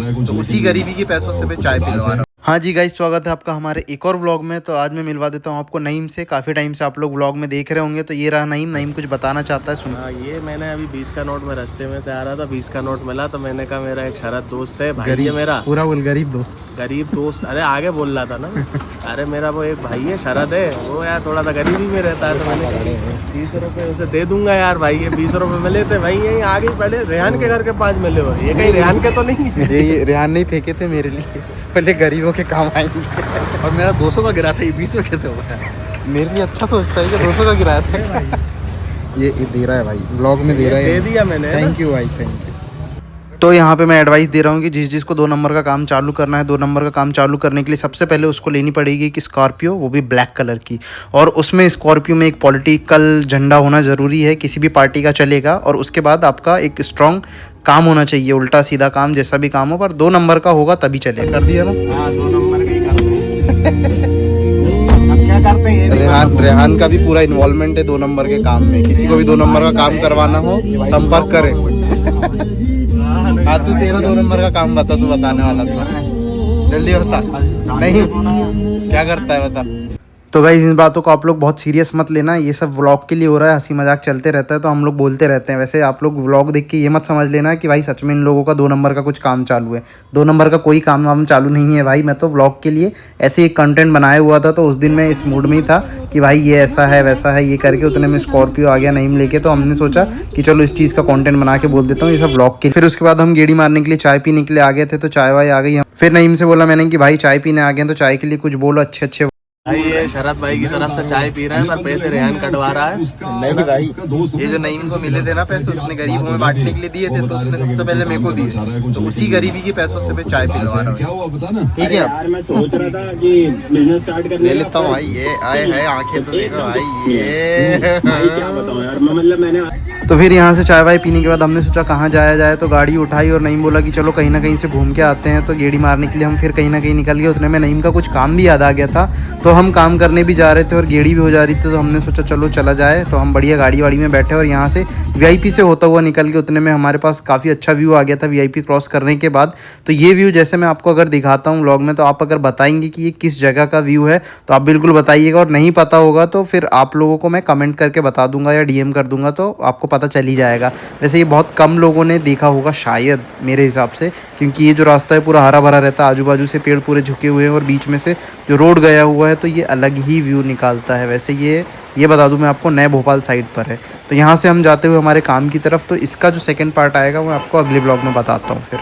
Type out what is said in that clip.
तो उसी गरीबी के पैसों से मैं चाय पिलवा रहा हूँ। हाँ जी गाइस, स्वागत है आपका हमारे एक और व्लॉग में। तो आज मैं मिलवा देता हूँ आपको नईम से। काफ़ी टाइम से आप लोग व्लॉग में देख रहे होंगे। तो ये रहा नईम। नईम कुछ बताना चाहता है, सुन। ये मैंने अभी 20 का नोट में रास्ते में से आ रहा था, 20 का नोट मिला तो मैंने कहा मेरा एक शरद दोस्त है, भाई है मेरा। पूरा बोल गरीब दोस्त। गरीब दोस्त, अरे आगे बोल रहा था ना। अरे मेरा वो एक भाई है शरद है, वो यार थोड़ा सा गरीबी में रहता है, तो मैंने 20 रुपये उसे दे दूंगा यार। भाई ये 20 रुपये मिले थे भाई, यहीं आगे पहले रेहान के घर के पास मिले हुए। ये कहीं रेहान के तो नहीं? ये रेहान नहीं फेंके थे मेरे लिए, पहले गरीबों के काम आएंगे। और मेरा 200 का गिरा था, ये 20 में कैसे हो गया? मेरे लिए अच्छा सोचता है कि 200 का गिराया था भाई। ये दे रहा है भाई, ब्लॉग में दे रहा है। दे दिया मैंने। थैंक यू भाई, थैंक यू। तो यहाँ पे मैं एडवाइस दे रहा हूँ कि जिसको 2 नंबर का काम चालू करना है, 2 नंबर का काम चालू करने के लिए सबसे पहले उसको लेनी पड़ेगी कि स्कॉर्पियो, वो भी ब्लैक कलर की। और उसमें स्कॉर्पियो में एक पॉलिटिकल झंडा होना ज़रूरी है, किसी भी पार्टी का चलेगा। और उसके बाद आपका एक स्ट्रॉन्ग काम होना चाहिए, उल्टा सीधा काम, जैसा भी काम हो, पर 2 नंबर का होगा तभी चलेगा। कर दिया ना? हाँ, 2 नंबर का ही करते हैं। अब क्या करते हैं? रेहान का भी पूरा इन्वॉल्वमेंट है 2 नंबर के काम में। किसी को भी 2 नंबर का काम करवाना हो, संपर्क करें। हाँ, तू तेरा 2 नंबर का काम बता, तू बताने वाला था, जल्दी बता। नहीं, क्या करता है बता। तो गाइस, इन बातों को आप लोग बहुत सीरियस मत लेना, ये सब व्लॉग के लिए हो रहा है, हंसी मजाक चलते रहता है, तो हम लोग बोलते रहते हैं। वैसे आप लोग व्लॉग देख के ये मत समझ लेना कि भाई सच में इन लोगों का 2 नंबर का कुछ काम चालू है। 2 नंबर का कोई काम वाम चालू नहीं है भाई। मैं तो व्लॉग के लिए ऐसे एक कंटेंट बनाया हुआ था, तो उस दिन मैं इस मूड में ही था कि भाई ये ऐसा है वैसा है, ये करके उतने में स्कॉर्पियो आ गया नईम लेके। तो हमने सोचा कि चलो इस चीज़ का कॉन्टेंट बना के बोल देता हूँ, ये सब व्लॉग के। फिर उसके बाद हम गेड़ी मारने के लिए चाय पीने के लिए आ गए थे, तो चाय वाय आ गई। फिर नईम से बोला मैंने कि भाई चाय पीने आ गए, तो चाय के लिए कुछ बोलो अच्छे। भाई ये शरद भाई की तरफ से चाय पी रहा है, पर पैसे रेहान कटवा रहा है। नहीं भाई, ये जो नईम को मिले थे ना पैसे, उसने गरीबों में बांटने के लिए दिए थे, तो उसने सबसे पहले मेरे को दिए। तो उसी गरीबी के पैसों से मैं चाय पिलवा रहा हूँ। ठीक है यार, मैं सोच रहा था कि बिजनेस स्टार्ट करने ले लेता हूँ भाई। ये आए है आंखें तो देखो भाई, ये क्या बताऊं यार, मतलब मैंने। तो फिर यहाँ से चाय वाय पीने के बाद हमने सोचा कहाँ जाया जाए, तो गाड़ी उठाई और नईम बोला कि चलो कहीं ना कहीं से घूम के आते हैं। तो गेड़ी मारने के लिए हम फिर कहीं ना कहीं निकल गए। उतने में नईम का कुछ काम भी याद आ गया था, तो हम काम करने भी जा रहे थे और गेड़ी भी हो जा रही थी। तो हमने सोचा चलो चला जाए। तो हम बढ़िया गाड़ी वाड़ी में बैठे और यहाँ से VIP से होता हुआ निकल के उतने में हमारे पास काफ़ी अच्छा व्यू आ गया था VIP क्रॉस करने के बाद। तो ये व्यू जैसे मैं आपको अगर दिखाता हूँ व्लॉग में, तो आप अगर बताएंगे कि ये किस जगह का व्यू है तो आप बिल्कुल बताइएगा, और नहीं पता होगा तो फिर आप लोगों को मैं कमेंट करके बता दूंगा या DM कर दूंगा, तो आपको पता चल ही जाएगा। वैसे ये बहुत कम लोगों ने देखा होगा शायद, मेरे हिसाब से, क्योंकि ये जो रास्ता है पूरा हरा भरा रहता है, आजू बाजू से पेड़ पूरे झुके हुए हैं और बीच में से जो रोड गया हुआ है, तो ये अलग ही व्यू निकालता है। वैसे ये बता दूं मैं आपको, नए भोपाल साइड पर है। तो यहाँ से हम जाते हुए हमारे काम की तरफ। तो इसका जो सेकंड पार्ट आएगा वो आपको अगले व्लॉग में बताता हूँ फिर।